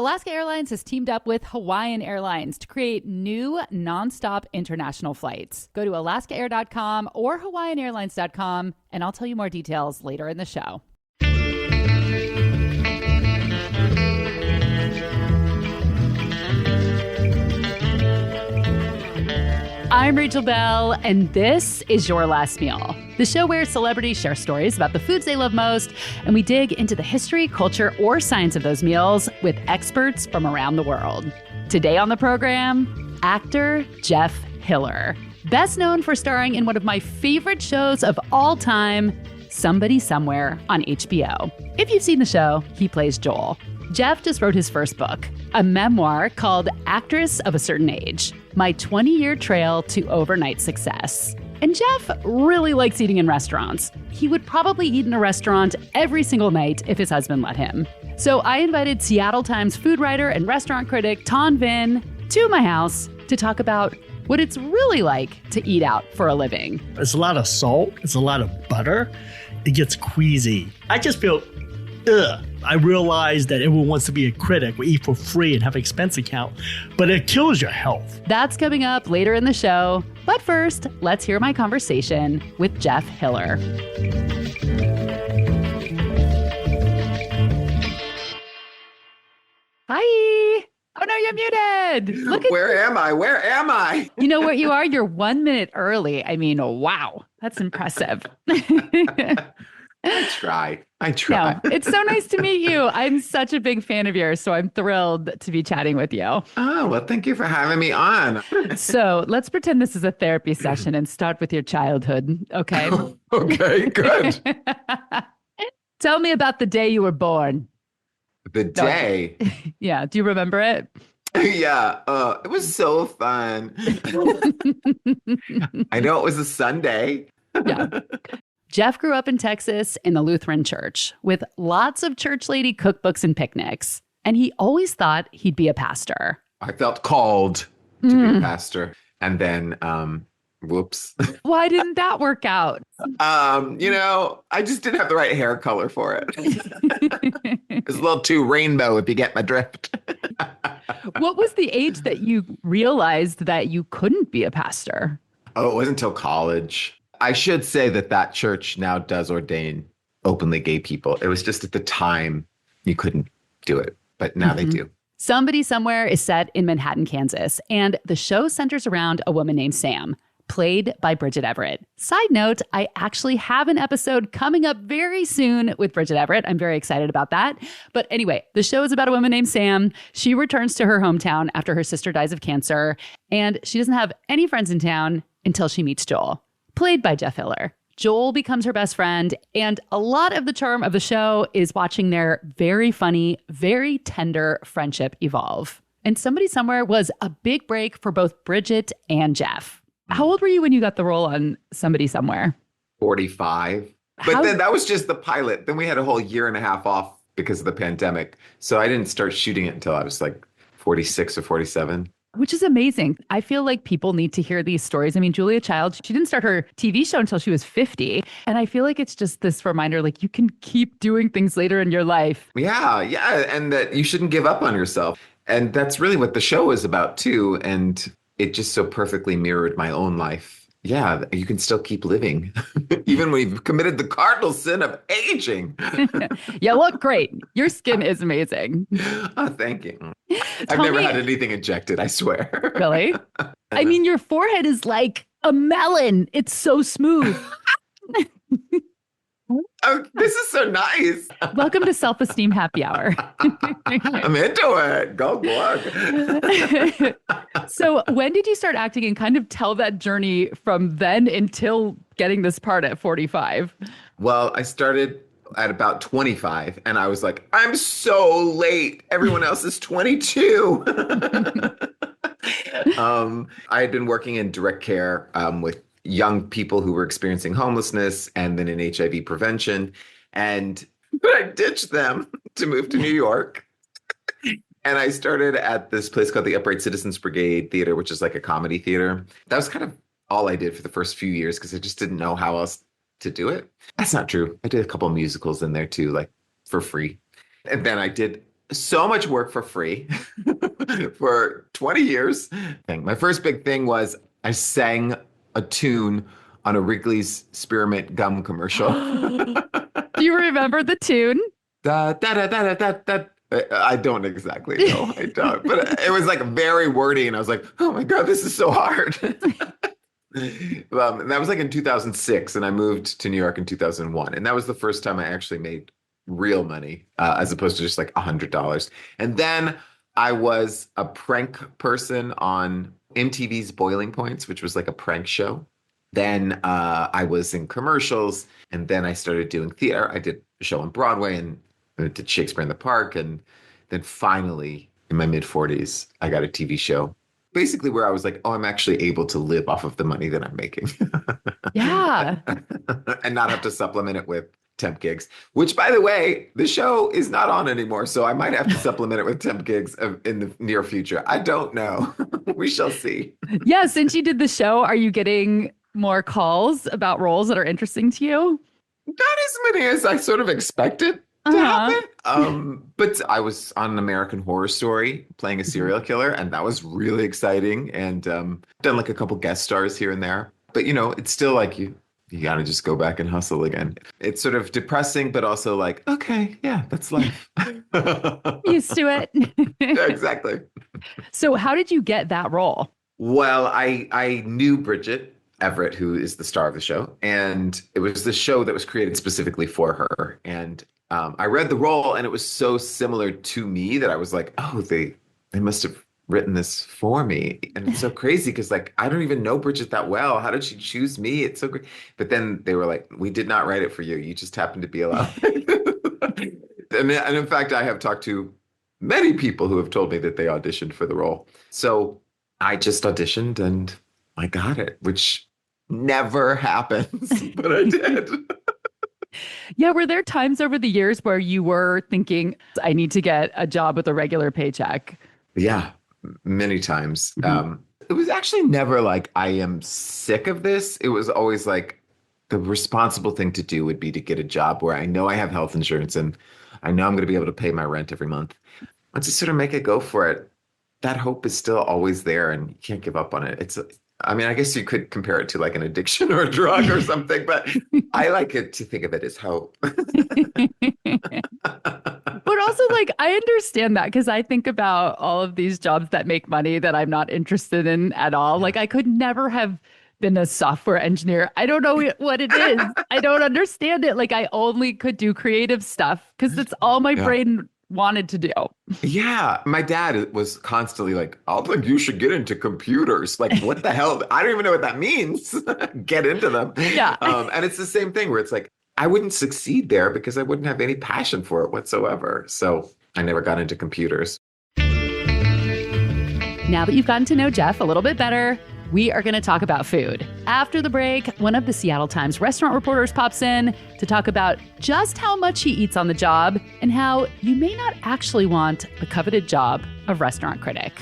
Alaska Airlines has teamed up with Hawaiian Airlines to create new nonstop international flights. Go to alaskaair.com or hawaiianairlines.com, and I'll tell you more details later in the show. I'm Rachel Belle, and this is Your Last Meal, the show where celebrities share stories about the foods they love most, and we dig into the history, culture, or science of those meals with experts from around the world. Today on the program, actor Jeff Hiller, best known for starring in one of my favorite shows of all time, Somebody Somewhere on HBO. If you've seen the show, he plays Joel. Jeff just wrote his first book, a memoir called Actress of a Certain Age, My 20-Year Trail to Overnight Success. And Jeff really likes eating in restaurants. He would probably eat in a restaurant every single night if his husband let him. So I invited Seattle Times food writer and restaurant critic Ton Vinh to my house to talk about what it's really like to eat out for a living. It's a lot of salt. It's a lot of butter. It gets queasy. I just feel, ugh. I realize that everyone wants to be a critic or eat for free and have an expense account, but it kills your health. That's coming up later in the show. But first, let's hear my conversation with Jeff Hiller. Hi. Oh, no, you're muted. Look at Where am I? Where am I? You know what you are? You're 1 minute early. I mean, wow. That's impressive. I try. No, it's so nice to meet you. I'm such a big fan of yours, so I'm thrilled to be chatting with you. Oh, well, thank you for having me on. So let's pretend this is a therapy session and start with your childhood, okay? Okay, good. Tell me about the day you were born. The day? Yeah, do you remember it? Yeah, it was so fun. I know it was a Sunday. Yeah. Jeff grew up in Texas in the Lutheran church with lots of church lady cookbooks and picnics. And he always thought he'd be a pastor. I felt called to be a pastor. And then, whoops. Why didn't that work out? I just didn't have the right hair color for it. It was a little too rainbow, if you get my drift. What was the age that you realized that you couldn't be a pastor? Oh, it wasn't until college. I should say that church now does ordain openly gay people. It was just at the time you couldn't do it, but now they do. Somebody Somewhere is set in Manhattan, Kansas, and the show centers around a woman named Sam, played by Bridget Everett. Side note, I actually have an episode coming up very soon with Bridget Everett. I'm very excited about that. But anyway, the show is about a woman named Sam. She returns to her hometown after her sister dies of cancer, and she doesn't have any friends in town until she meets Joel, played by Jeff Hiller. Joel becomes her best friend, and a lot of the charm of the show is watching their very funny, very tender friendship evolve. And Somebody Somewhere was a big break for both Bridget and Jeff. How old were you when you got the role on Somebody Somewhere? 45. But then that was just the pilot. Then we had a whole year and a half off because of the pandemic. So I didn't start shooting it until I was like 46 or 47. Which is amazing. I feel like people need to hear these stories. I mean, Julia Child, she didn't start her TV show until she was 50. And I feel like it's just this reminder, like you can keep doing things later in your life. Yeah. And that you shouldn't give up on yourself. And that's really what the show is about too. And it just so perfectly mirrored my own life. Yeah, you can still keep living, even when you've committed the cardinal sin of aging. You look great. Your skin is amazing. Oh, thank you. I've never had anything injected, I swear. Really? I mean, your forehead is like a melon. It's so smooth. Oh, this is so nice. Welcome to Self-Esteem Happy Hour. I'm into it. Go glug. So when did you start acting and kind of tell that journey from then until getting this part at 45? Well, I started at about 25 and I was like, I'm so late. Everyone else is 22. I had been working in direct care with young people who were experiencing homelessness and then in HIV prevention. But I ditched them to move to New York. And I started at this place called the Upright Citizens Brigade Theater, which is like a comedy theater. That was kind of all I did for the first few years because I just didn't know how else to do it. That's not true. I did a couple of musicals in there too, like for free. And then I did so much work for free for 20 years. My first big thing was I sang a tune on a Wrigley's Spearmint Gum commercial. Do you remember the tune? Da, da, da, da, da, da. I don't exactly know. I don't. But it was like very wordy, and I was like, "Oh my God, this is so hard." And that was like in 2006, and I moved to New York in 2001, and that was the first time I actually made real money, as opposed to just like $100. And then I was a prank person on MTV's Boiling Points, which was like a prank show. Then I was in commercials, and then I started doing theater. I did a show on Broadway, and I did Shakespeare in the Park, and then finally, in my mid 40s, I got a TV show. Basically, where I was like, oh, I'm actually able to live off of the money that I'm making. Yeah. And not have to supplement it with temp gigs, which, by the way, the show is not on anymore. So I might have to supplement it with temp gigs in the near future. I don't know. We shall see. Yeah. Since you did the show, are you getting more calls about roles that are interesting to you? Not as many as I sort of expected to happen. But I was on an American Horror Story playing a serial killer, and that was really exciting. And done like a couple guest stars here and there. But it's still like you got to just go back and hustle again. It's sort of depressing, but also like, okay, yeah, that's life. Used to it. Yeah, exactly. So how did you get that role? Well, I knew Bridget Everett, who is the star of the show, and it was the show that was created specifically for her. And I read the role, and it was so similar to me that I was like, oh, they must have written this for me. And it's so crazy because like I don't even know Bridget that well. How did she choose me? It's so great. But then they were like, we did not write it for you. You just happened to be alive. And in fact, I have talked to many people who have told me that they auditioned for the role. So I just auditioned and I got it, which never happens, but I did. Yeah. Were there times over the years where you were thinking, I need to get a job with a regular paycheck? Yeah, many times. Mm-hmm. It was actually never like, I am sick of this. It was always like the responsible thing to do would be to get a job where I know I have health insurance and I know I'm going to be able to pay my rent every month. Once you sort of make a go for it, that hope is still always there and you can't give up on it. I mean, I guess you could compare it to like an addiction or a drug or something, but I like it to think of it as hope. But also, like, I understand that because I think about all of these jobs that make money that I'm not interested in at all. Like, I could never have been a software engineer. I don't know what it is. I don't understand it. Like, I only could do creative stuff because that's all my brain wanted to do. Yeah. My dad was constantly like, I think you should get into computers. Like, what the hell? I don't even know what that means. Get into them. Yeah. And it's the same thing where it's like, I wouldn't succeed there because I wouldn't have any passion for it whatsoever. So I never got into computers. Now that you've gotten to know Jeff a little bit better, we are going to talk about food. After the break, one of the Seattle Times restaurant reporters pops in to talk about just how much he eats on the job and how you may not actually want the coveted job of restaurant critic.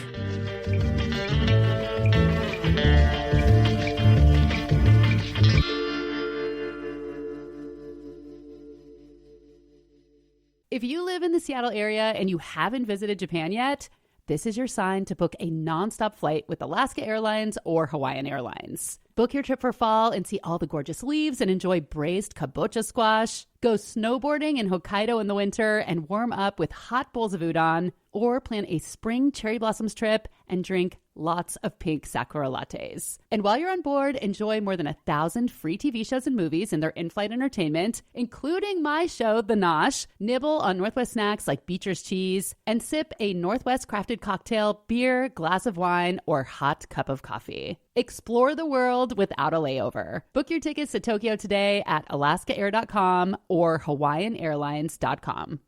If you live in the Seattle area and you haven't visited Japan yet, this is your sign to book a nonstop flight with Alaska Airlines or Hawaiian Airlines. Book your trip for fall and see all the gorgeous leaves and enjoy braised kabocha squash. Go snowboarding in Hokkaido in the winter and warm up with hot bowls of udon, or plan a spring cherry blossoms trip and drink lots of pink sakura lattes. And while you're on board, enjoy more than 1,000 free TV shows and movies in their in-flight entertainment, including my show, The Nosh, nibble on Northwest snacks like Beecher's cheese, and sip a Northwest crafted cocktail, beer, glass of wine, or hot cup of coffee. Explore the world without a layover. Book your tickets to Tokyo today at alaskaair.com or hawaiianairlines.com.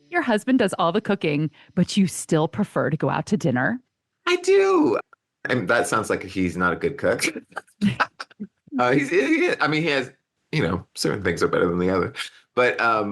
Your husband does all the cooking, but you still prefer to go out to dinner? I do. And that sounds like he's not a good cook. He has, certain things are better than the other. But I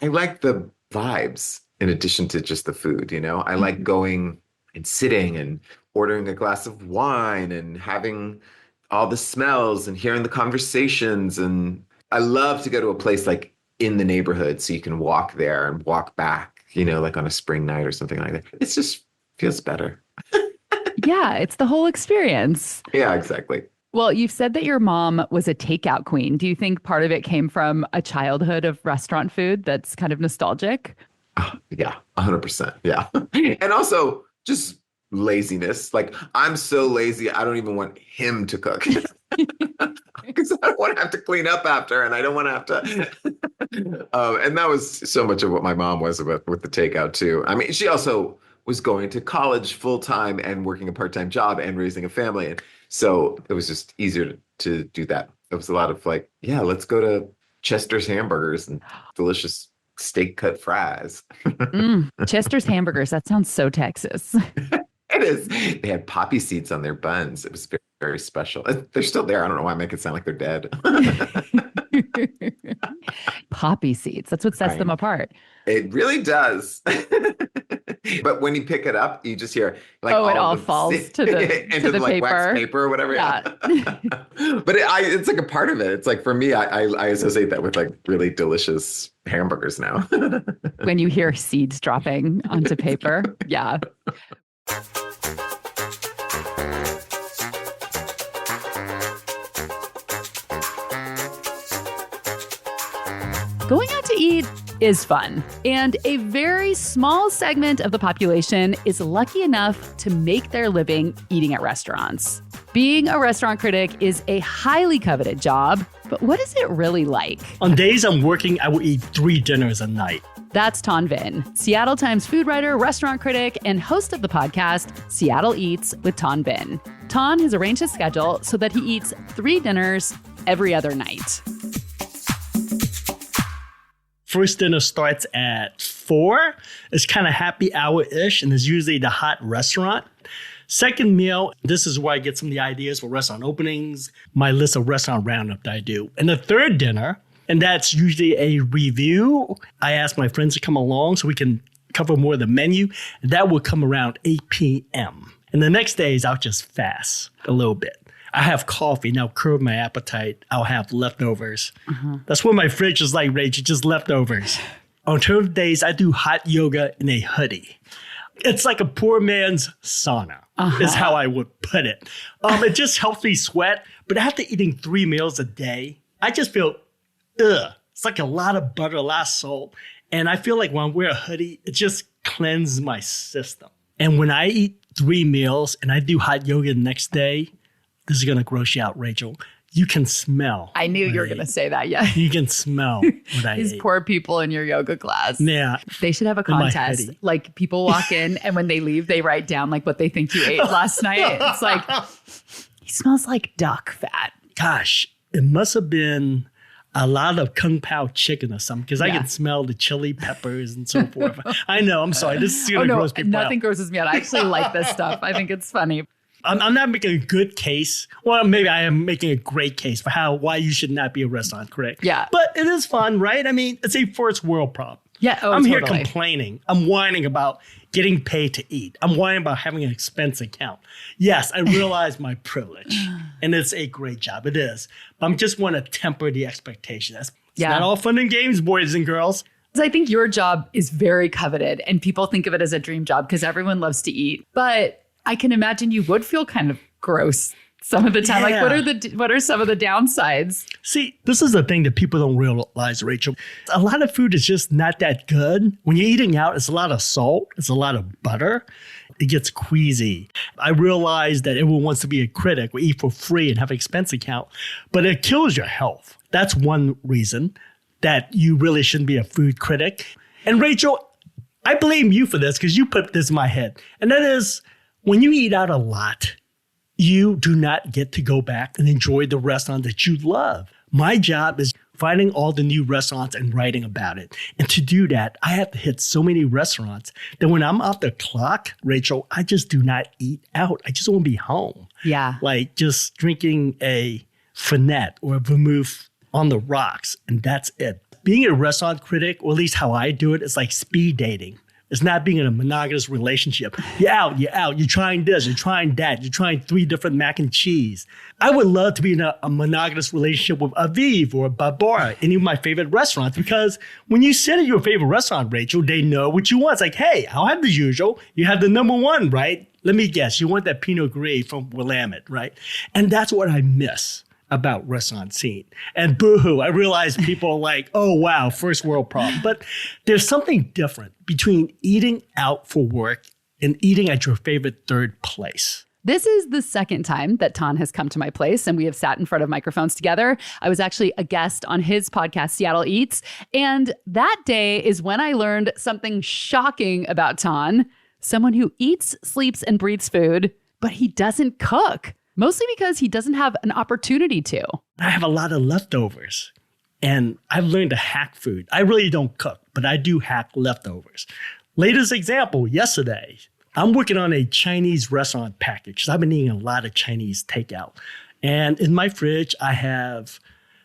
like the vibes in addition to just the food, I like going and sitting and ordering a glass of wine and having all the smells and hearing the conversations. And I love to go to a place like in the neighborhood so you can walk there and walk back, like on a spring night or something like that. It just feels better. Yeah, it's the whole experience. Yeah, exactly. Well, you've said that your mom was a takeout queen. Do you think part of it came from a childhood of restaurant food that's kind of nostalgic? Oh, yeah, 100%. Yeah. And also just laziness. Like, I'm so lazy, I don't even want him to cook. Because I don't want to have to clean up after, and I don't want to have to. And that was so much of what my mom was about with the takeout, too. I mean, she also was going to college full time and working a part time job and raising a family. And so it was just easier to do that. It was a lot of like, yeah, let's go to Chester's Hamburgers and delicious steak cut fries. Chester's Hamburgers. That sounds so Texas. It is. They had poppy seeds on their buns. It was very, very special. They're still there. I don't know why I make it sound like they're dead. Poppy seeds. That's what sets them apart. It really does. But when you pick it up, you just hear like it all falls to the like paper. Wax paper or whatever. Yeah. But it's like a part of it. It's like for me, I associate that with like really delicious hamburgers now. When you hear seeds dropping onto paper. Yeah. Going out to eat is fun, and a very small segment of the population is lucky enough to make their living eating at restaurants. Being a restaurant critic is a highly coveted job, but what is it really like? On days I'm working, I will eat 3 dinners a night. That's Ton Vinh, Seattle Times food writer, restaurant critic, and host of the podcast, Seattle Eats with Ton Vinh. Ton has arranged his schedule so that he eats 3 dinners every other night. First dinner starts at 4. It's kind of happy hour-ish, and it's usually the hot restaurant. Second meal, this is where I get some of the ideas for restaurant openings, my list of restaurant roundup that I do. And the third dinner, and that's usually a review. I ask my friends to come along so we can cover more of the menu. And that will come around 8 p.m. And the next days, I'll just fast a little bit. I have coffee, and I'll curb my appetite. I'll have leftovers. That's what my fridge is like, Rachel, just leftovers. Alternative days, I do hot yoga in a hoodie. It's like a poor man's sauna, is how I would put it. It just helps me sweat. But after eating 3 meals a day, I just feel, it's like a lot of butter, a lot of salt. And I feel like when I wear a hoodie, it just cleanses my system. And when I eat 3 meals and I do hot yoga the next day, this is going to gross you out, Rachel. You can smell. I knew you were going to say that, yeah. You can smell what I These ate. poor people in your yoga class. Yeah. They should have a contest. Like people walk in and when they leave, they write down like what they think you ate last night. It's like, he smells like duck fat. Gosh, it must have been a lot of kung pao chicken or something because I can smell the chili peppers and so forth. I know. I'm sorry. This is going to gross people out. Nothing grosses me out. I actually like this stuff. I think it's funny. I'm not making a good case. Well, maybe I am making a great case for why you should not be a restaurant critic. Yeah. But it is fun, right? I mean, it's a first world problem. Yeah. I'm here complaining. I'm whining about getting paid to eat. I'm whining about having an expense account. Yes, I realize my privilege. And it's a great job. It is. But I just want to temper the expectation. It's not all fun and games, boys and girls. I think your job is very coveted and people think of it as a dream job because everyone loves to eat. But I can imagine you would feel kind of gross some of the time. Yeah. Like, what are some of the downsides? See, this is the thing that people don't realize, Rachel. A lot of food is just not that good. When you're eating out, it's a lot of salt. It's a lot of butter. It gets queasy. I realize that everyone wants to be a critic or eat for free and have an expense account, but it kills your health. That's one reason that you really shouldn't be a food critic. And Rachel, I blame you for this because you put this in my head. And that is, when you eat out a lot, you do not get to go back and enjoy the restaurant that you love. My job is finding all the new restaurants and writing about it. And to do that, I have to hit so many restaurants that when I'm off the clock, Rachel, I just do not eat out. I just want to be home. Yeah. Like just drinking a Fernet or a vermouth on the rocks, and that's it. Being a restaurant critic, or at least how I do it, is like speed dating It's not being in a monogamous relationship. You're out. You're trying this, you're trying that. You're trying 3 different mac and cheese. I would love to be in a monogamous relationship with Aviv or Barbara, any of my favorite restaurants, because when you sit at your favorite restaurant, Rachel, they know what you want. It's like, hey, I'll have the usual. You have the number one, right? Let me guess. You want that Pinot Gris from Willamette, right? And that's what I miss about restaurant scene. And boohoo, I realize people are like, oh, wow, first world problem. But there's something different between eating out for work and eating at your favorite third place. This is the second time that Tan has come to my place and we have sat in front of microphones together. I was actually a guest on his podcast, Seattle Eats. And that day is when I learned something shocking about Tan, someone who eats, sleeps, and breathes food, but he doesn't cook. Mostly because he doesn't have an opportunity to. I have a lot of leftovers and I've learned to hack food. I really don't cook, but I do hack leftovers. Latest example, yesterday, I'm working on a Chinese restaurant package. I've been eating a lot of Chinese takeout. And in my fridge, I have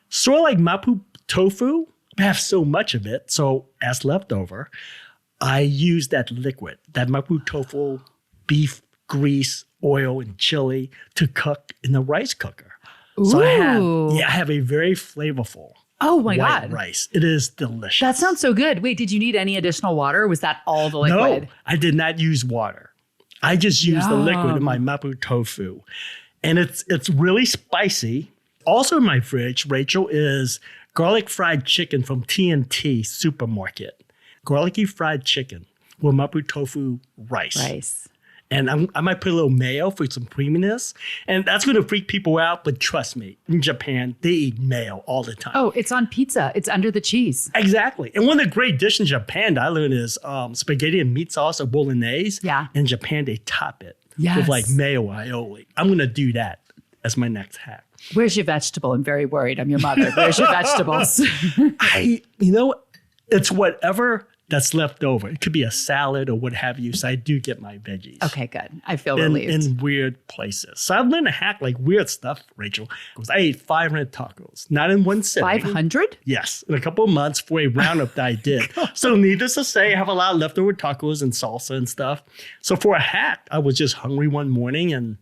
sort of like mapo tofu. I have so much of it. So as leftover, I use that liquid, that mapo tofu, beef grease, oil, and chili to cook in the rice cooker. Ooh. So I have a very flavorful white God. Rice. It is delicious. That sounds so good. Wait, did you need any additional water? Or was that all the liquid? No, I did not use water. I just used the liquid in my mapo tofu. And it's really spicy. Also in my fridge, Rachel, is garlic fried chicken from TNT Supermarket. Garlicky fried chicken with mapo tofu rice. And I might put a little mayo for some creaminess. And that's going to freak people out. But trust me, in Japan, they eat mayo all the time. Oh, it's on pizza. It's under the cheese. Exactly. And one of the great dishes in Japan that I learned is spaghetti and meat sauce or bolognese. Yeah. In Japan, they top it yes. with like mayo aioli. I'm going to do that as my next hack. Where's your vegetable? I'm very worried. I'm your mother. Where's your vegetables? It's whatever that's left over. It could be a salad or what have you. So I do get my veggies. Okay, good. I feel relieved. In weird places. So I've learned to hack like weird stuff, Rachel. Because I ate 500 tacos, not in one sitting. 500? Yes, in a couple of months for a roundup that I did. So needless to say, I have a lot of leftover tacos and salsa and stuff. So for a hack, I was just hungry one morning and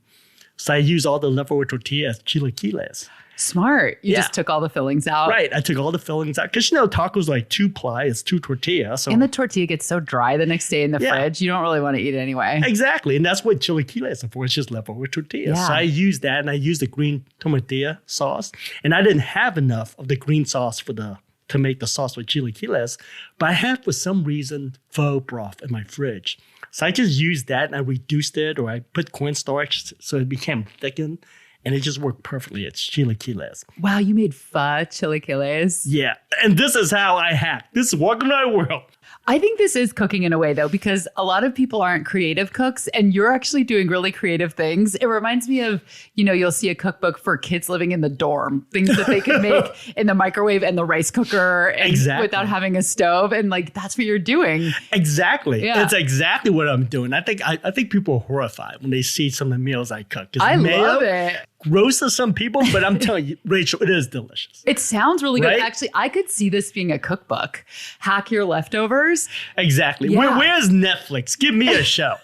so I used all the leftover tortillas, chilaquiles. Smart. You just took all the fillings out. Right. I took all the fillings out. Because, tacos like 2-ply. It's 2 tortillas. So. And the tortilla gets so dry the next day in the fridge. You don't really want to eat it anyway. Exactly. And that's what chilaquiles are for. It's just leftover tortillas. Yeah. So I used that and I used the green tomatilla sauce. And I didn't have enough of the green sauce to make the sauce with chilaquiles. But I had, for some reason, faux broth in my fridge. So I just used that and I reduced it or I put cornstarch so it became thickened. And it just worked perfectly. It's chilaquiles. Wow, you made pho chilaquiles? Yeah. And this is how I hack. This is welcome to my world. I think this is cooking in a way, though, because a lot of people aren't creative cooks and you're actually doing really creative things. It reminds me of, you'll see a cookbook for kids living in the dorm, things that they can make in the microwave and the rice cooker and without having a stove. And that's what you're doing. Exactly. Yeah. It's exactly what I'm doing. I think people are horrified when they see some of the meals I cook. I love it. Gross to some people, but I'm telling you, Rachel, it is delicious. It sounds really good. Right? Actually, I could see this being a cookbook. Hack your leftovers. Exactly. Yeah. Where's Netflix? Give me a show.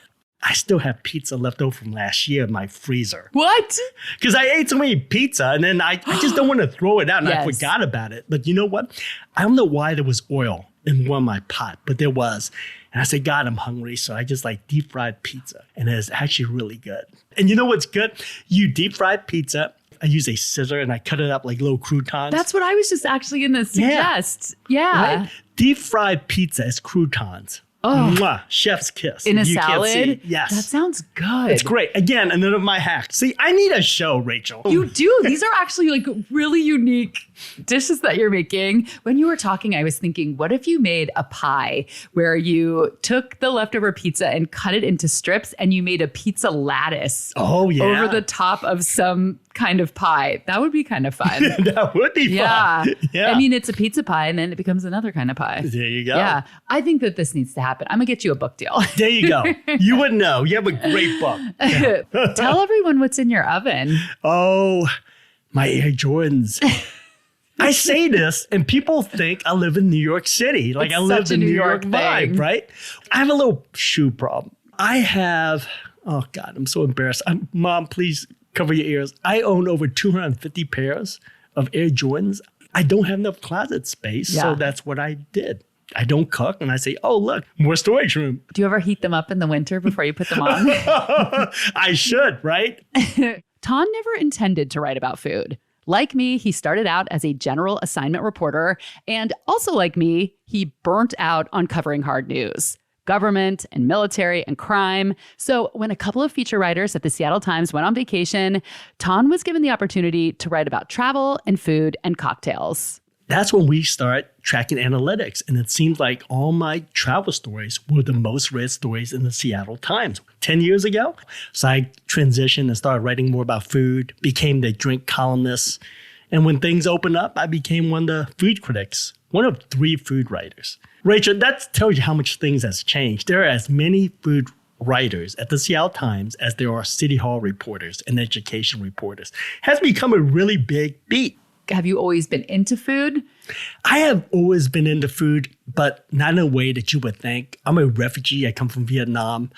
I still have pizza left over from last year in my freezer. What? Because I ate so many pizza and then I just don't want to throw it out and Yes. I forgot about it. But you know what? I don't know why there was oil in one of my pot, but there was. And I said, God, I'm hungry. So I just deep fried pizza. And it's actually really good. And you know what's good? You deep fried pizza. I use a scissor and I cut it up like little croutons. That's what I was just actually going to suggest. Yeah. Right? Deep fried pizza is croutons. Oh. Mwah, chef's kiss. In a You can't salad? see. Yes. That sounds good. It's great. Again, another of my hacks. See, I need a show, Rachel. You do. These are actually really unique dishes that you're making. When you were talking, I was thinking, what if you made a pie where you took the leftover pizza and cut it into strips and you made a pizza lattice over the top of some kind of pie? That would be kind of fun. That would be fun. Yeah. I mean, it's a pizza pie and then it becomes another kind of pie. There you go. Yeah. I think that this needs to happen. I'm going to get you a book deal. There you go. You would know. You have a great book. Tell everyone what's in your oven. Oh, my Air Jordans. I say this and people think I live in New York City. Like It's I live such a the New New York York vibe, thing. right? I have a little shoe problem. I have, oh God, I'm so embarrassed. Mom, please cover your ears. I own over 250 pairs of Air Jordans. I don't have enough closet space. Yeah. So that's what I did. I don't cook and I say, oh, look, more storage room. Do you ever heat them up in the winter before you put them on? I should, right? Ton never intended to write about food. Like me, he started out as a general assignment reporter. And also like me, he burnt out on covering hard news. Government and military and crime. So when a couple of feature writers at the Seattle Times went on vacation, Ton was given the opportunity to write about travel and food and cocktails. That's when we start tracking analytics. And it seems like all my travel stories were the most read stories in the Seattle Times 10 years ago. So I transitioned and started writing more about food, became the drink columnist. And when things opened up, I became one of the food critics, one of 3 food writers. Rachel, that tells you how much things has changed. There are as many food writers at the Seattle Times as there are City Hall reporters and education reporters. It has become a really big beat. Have you always been into food? I have always been into food, but not in a way that you would think. I'm a refugee. I come from Vietnam.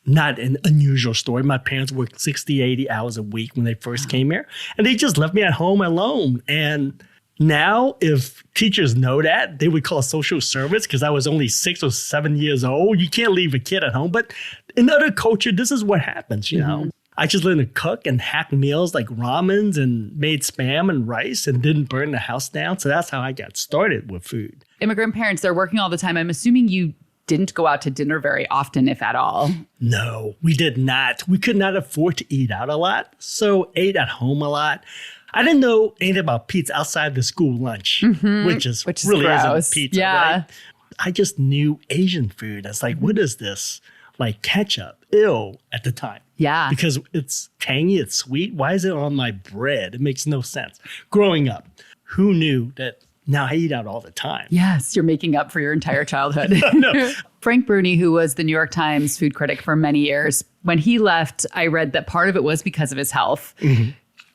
Not an unusual story. My parents worked 60, 80 hours a week when they first came here, and they just left me at home alone. And now, if teachers know that, they would call social service because I was only 6 or 7 years old. You can't leave a kid at home. But in other culture, this is what happens, you know. I just learned to cook and hack meals like ramens and made spam and rice and didn't burn the house down. So that's how I got started with food. Immigrant parents, they're working all the time. I'm assuming you didn't go out to dinner very often, if at all. No, we did not. We could not afford to eat out a lot, so ate at home a lot. I didn't know anything about pizza outside the school lunch, which really gross. isn't pizza, Yeah. right? I just knew Asian food. I was like, what is this? Like ketchup, ew, at the time. Yeah. Because it's tangy, it's sweet. Why is it on my bread? It makes no sense. Growing up, who knew that now I eat out all the time? Yes, you're making up for your entire childhood. Frank Bruni, who was the New York Times food critic for many years, when he left, I read that part of it was because of his health.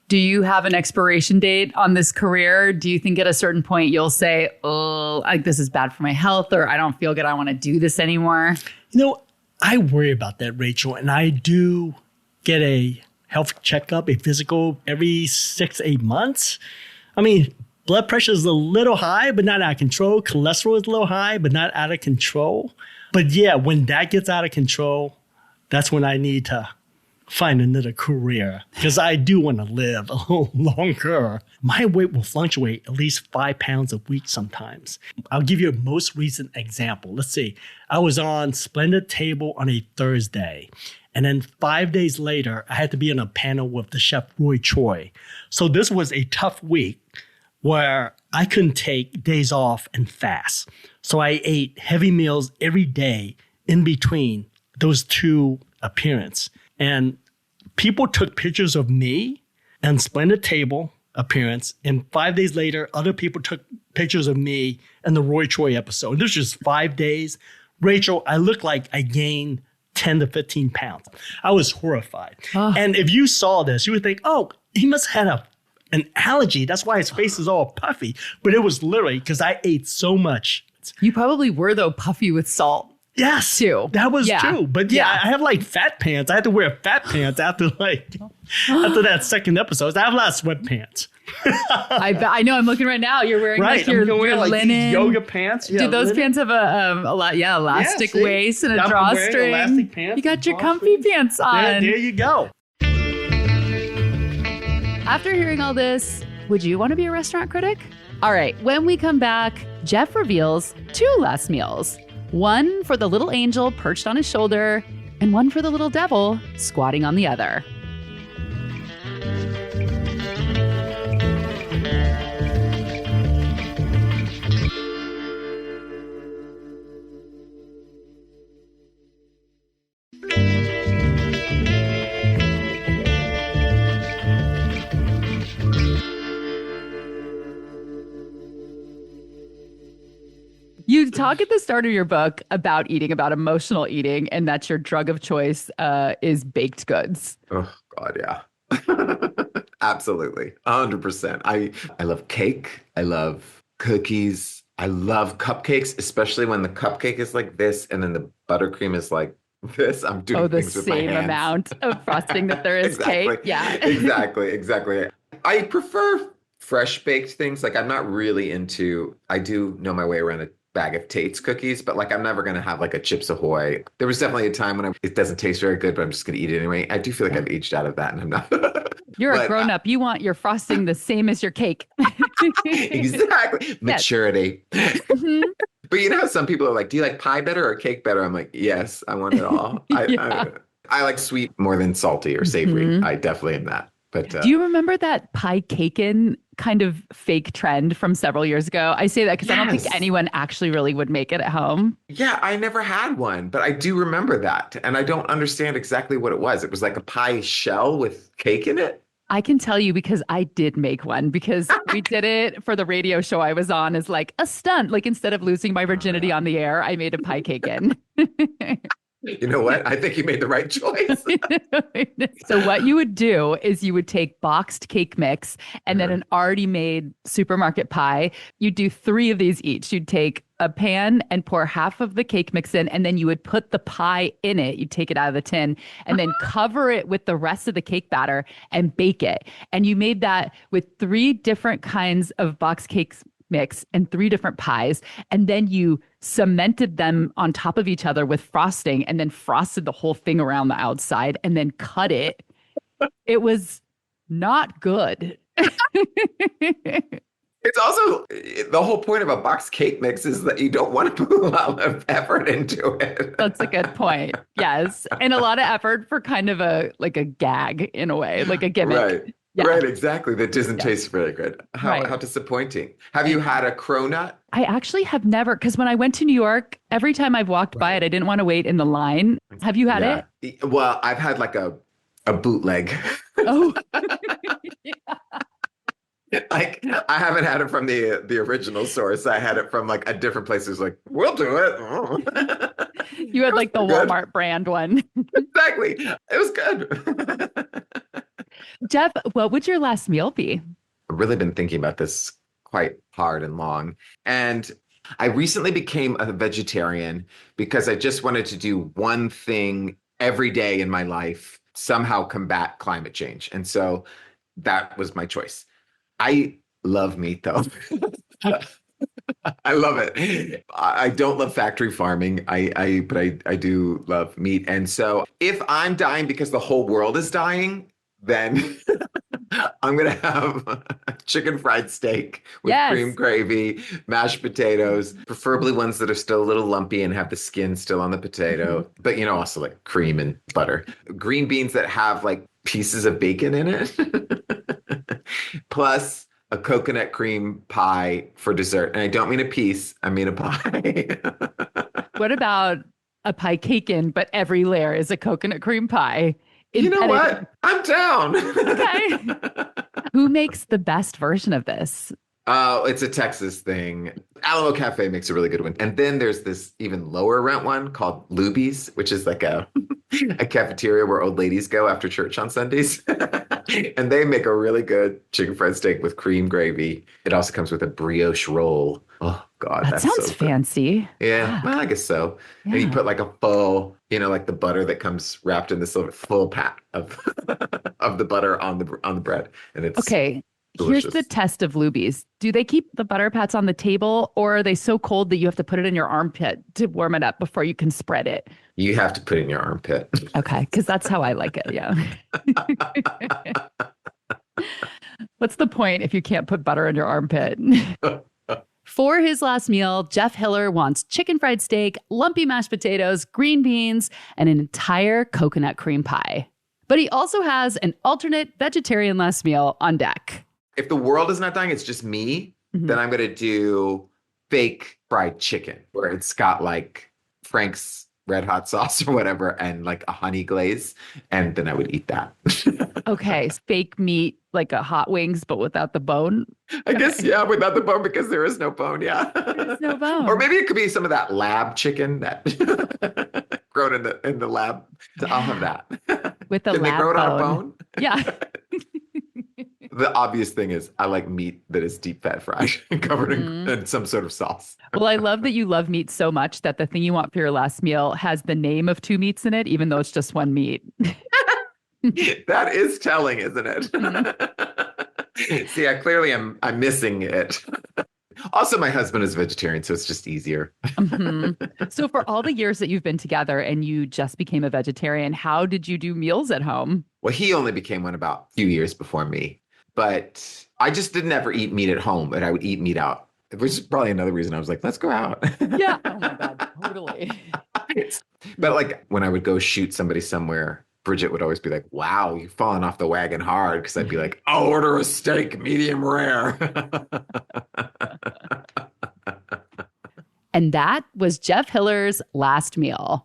Do you have an expiration date on this career? Do you think at a certain point you'll say, oh, this is bad for my health, or I don't feel good, I want to do this anymore? You know, I worry about that, Rachel, and I do get a health checkup, a physical every 6, 8 months. I mean, blood pressure is a little high, but not out of control. Cholesterol is a little high, but not out of control. But yeah, when that gets out of control, that's when I need to find another career because I do want to live a little longer. My weight will fluctuate at least 5 pounds a week sometimes. I'll give you a most recent example. Let's see. I was on Splendid Table on a Thursday. And then 5 days later, I had to be on a panel with the chef Roy Choi. So this was a tough week where I couldn't take days off and fast. So I ate heavy meals every day in between those 2 appearances. And people took pictures of me and Splendid Table appearance. And 5 days later, other people took pictures of me and the Roy Choi episode. This was just 5 days. Rachel, I looked like I gained 10 to 15 pounds. I was horrified. And if you saw this, you would think, oh, he must have had an allergy. That's why his face is all puffy. But it was literally because I ate so much. You probably were, though, puffy with salt. Yes, too. That was Yeah. true. But yeah, I have like fat pants. I had to wear fat pants after that second episode. I have a lot of sweatpants. I know. I'm looking right now. You're wearing Right. like your I'm wearing like linen these yoga pants. Yeah, Do those linen. pants have a lot? Yeah, elastic see? waist and a I'm wearing drawstring. elastic pants You got and your comfy drawstring. pants on. There you go. After hearing all this, would you want to be a restaurant critic? All right, when we come back, Jeff reveals 2 last meals. One for the little angel perched on his shoulder, and one for the little devil squatting on the other. You talk at the start of your book about eating, about emotional eating, and that your drug of choice is baked goods. Oh God, yeah. Absolutely. 100%. I love cake. I love cookies. I love cupcakes, especially when the cupcake is like this and then the buttercream is like this. I'm Oh, doing the things with my same hands. amount of frosting that there is Exactly. cake. Yeah. Exactly. I prefer fresh baked things. Like I'm not really into, I do know my way around a bag of Tate's cookies, but like I'm never going to have like a Chips Ahoy. There was definitely a time when it doesn't taste very good, but I'm just going to eat it anyway. I do feel like Yeah. I've aged out of that and I'm not. You're a But grown up. You want your frosting the same as your cake. exactly. Yes. Maturity. Mhm. But you know how some people are like, do you like pie better or cake better? I'm like, yes, I want it all. Yeah. I like sweet more than salty or savory. Mhm. I definitely am that. But Do you remember that pie caken kind of fake trend from several years ago? I say that because I don't think yes. anyone actually really would make it at home. Yeah, I never had one, but I do remember that. And I don't understand exactly what it was. It was like a pie shell with cake in it. I can tell you because I did make one because we did it for the radio show I was on as like a stunt. Like instead of losing my Oh, virginity yeah. on the air, I made a pie caken. You know what? I think you made the right choice. So what you would do is you would take boxed cake mix and then Uh-huh. an already made supermarket pie. You'd do three of these each. You'd take a pan and pour half of the cake mix in, and then you would put the pie in it. You'd take it out of the tin and then cover it with the rest of the cake batter and bake it. And you made that with three different kinds of box cakes mix and three different pies. And then you cemented them on top of each other with frosting and then frosted the whole thing around the outside and then cut it. It was not good. It's also the whole point of a box cake mix is that you don't want to put a lot of effort into it. That's a good point. Yes. And a lot of effort for kind of a like a gag in a way, like a gimmick. Right. Yeah. Right, exactly. That doesn't Yeah. taste very good. How Right. disappointing. Have you had a cronut? I actually have never, because when I went to New York, every time I've walked by it, I didn't want to wait in the line. Have you had it? Yeah. Well, I've had like a bootleg. Oh, Like I haven't had it from the original source. I had it from like a different place. It's like, we'll do it. you had like the Good. Walmart brand one. Exactly. It was good. Jeff, what would your last meal be? I've really been thinking about this quite hard and long. And I recently became a vegetarian because I just wanted to do one thing every day in my life, somehow combat climate change. And so that was my choice. I love meat though. I love it. I don't love factory farming. But I do love meat. And so if I'm dying because the whole world is dying, then I'm gonna have chicken fried steak with cream Yes. gravy, mashed potatoes, preferably ones that are still a little lumpy and have the skin still on the Mhm. potato, but also like cream and butter. Green beans that have like pieces of bacon in it, plus a coconut cream pie for dessert. And I don't mean a piece, I mean a pie. What about a pie caken, but every layer is a coconut cream pie? You know Embedded. what? I'm down. Okay. Who makes the best version of this? Oh, it's a Texas thing. Alamo Cafe makes a really good one. And then there's this even lower rent one called Luby's, which is like a cafeteria where old ladies go after church on Sundays. And they make a really good chicken fried steak with cream gravy. It also comes with a brioche roll. Oh God, That that's sounds so good. fancy. Yeah, well, I guess so. And you Yeah. put like a full, like the butter that comes wrapped in this little full pat of of the butter on the bread, and it's Okay. Here's the delicious. test of Luby's. Do they keep the butter pats on the table or are they so cold that you have to put it in your armpit to warm it up before you can spread it? You have to put it in your armpit. Okay. Because that's how I like it. Yeah. What's the point if you can't put butter in your armpit? For his last meal, Jeff Hiller wants chicken fried steak, lumpy mashed potatoes, green beans, and an entire coconut cream pie. But he also has an alternate vegetarian last meal on deck. If the world is not dying, it's just me, Mhm. then I'm going to do fake fried chicken where it's got like Frank's red hot sauce or whatever and like a honey glaze. And then I would eat that. Okay, fake meat, like a hot wings, but without the bone. I guess, yeah, without the bone because there is no bone. Yeah. There's no bone. Or maybe it could be some of that lab chicken that grown in the lab. I'll have that. With a Can they lab grow it on a bone. bone? Yeah. the obvious thing is I like meat that is deep fat fried and covered in some sort of sauce. Well, I love that you love meat so much that the thing you want for your last meal has the name of 2 meats in it, even though it's just 1 meat. That is telling, isn't it? See, I clearly I'm missing it. Also, my husband is vegetarian, so it's just easier. So for all the years that you've been together and you just became a vegetarian, how did you do meals at home? Well, he only became one about a few years before me, but I just didn't ever eat meat at home, but I would eat meat out, which is probably another reason I was like, let's go out. Yeah. Oh my God, totally. But like when I would go shoot somebody somewhere, Bridget would always be like, wow, you've fallen off the wagon hard. Because I'd be like, I'll order a steak, medium rare. And that was Jeff Hiller's last meal.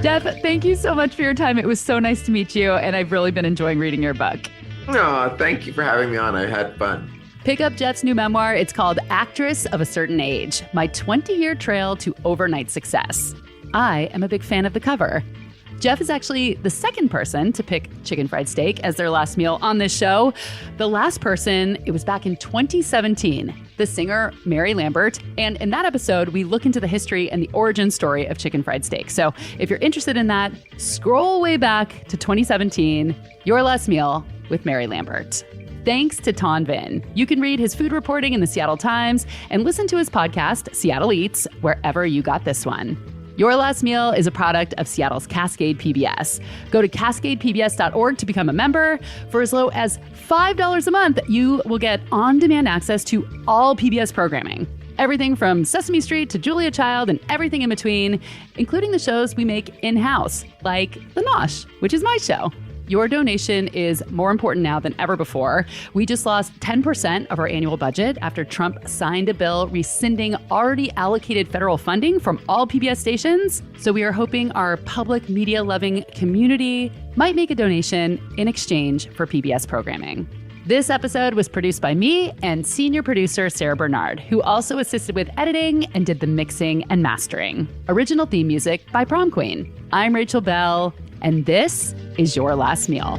Jeff, thank you so much for your time. It was so nice to meet you, and I've really been enjoying reading your book. Oh, thank you for having me on. I had fun. Pick up Jeff's new memoir. It's called Actress of a Certain Age, My 20-Year Trail to Overnight Success. I am a big fan of the cover. Jeff is actually the second person to pick chicken fried steak as their last meal on this show. The last person, it was back in 2017, the singer Mary Lambert. And in that episode, we look into the history and the origin story of chicken fried steak. So if you're interested in that, scroll way back to 2017, Your Last Meal with Mary Lambert. Thanks to Ton Vin. You can read his food reporting in the Seattle Times and listen to his podcast, Seattle Eats, wherever you got this one. Your Last Meal is a product of Seattle's Cascade PBS. Go to cascadepbs.org to become a member. For as low as $5 a month, you will get on-demand access to all PBS programming. Everything from Sesame Street to Julia Child and everything in between, including the shows we make in-house, like The Nosh, which is my show. Your donation is more important now than ever before. We just lost 10% of our annual budget after Trump signed a bill rescinding already allocated federal funding from all PBS stations. So we are hoping our public media-loving community might make a donation in exchange for PBS programming. This episode was produced by me and senior producer Sarah Bernard, who also assisted with editing and did the mixing and mastering. Original theme music by Prom Queen. I'm Rachel Belle, and this is Your Last Meal.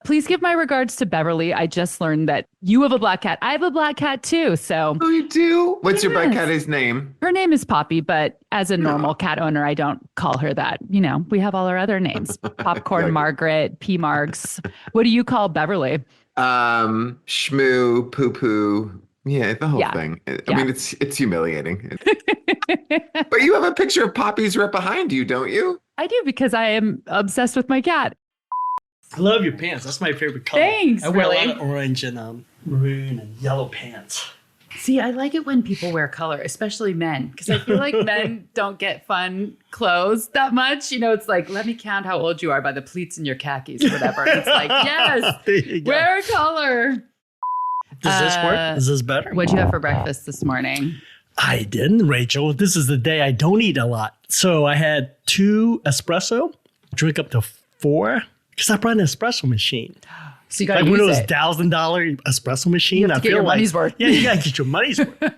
Please give my regards to Beverly. I just learned that you have a black cat. I have a black cat too. So Oh, you do? What's your black cat's name? her name is Poppy, but as a normal cat owner, I don't call her that. You know, we have all our other names. Popcorn Margaret, P Marks. What do you call Beverly? Shmoo, poo poo. Yeah, the whole thing. I mean, it's humiliating. But you have a picture of Poppy's right behind you, don't you? I do, because I am obsessed with my cat. I love your pants. That's my favorite color. Thanks, I wear really. a lot of orange and maroon and yellow pants. See, I like it when people wear color, especially men, because I feel like men don't get fun clothes that much. You know, it's like, let me count how old you are by the pleats in your khakis or whatever. And it's like, yes, wear color. Does this work? Is this better? What'd you have for breakfast this morning? I didn't, Rachel. This is the day I don't eat a lot. So I had 2 espresso, drink up to 4, because I brought an espresso machine. So you got to like use one of those it. $1,000 espresso machine. You have to get your money's worth. Yeah, you got to get your money's worth.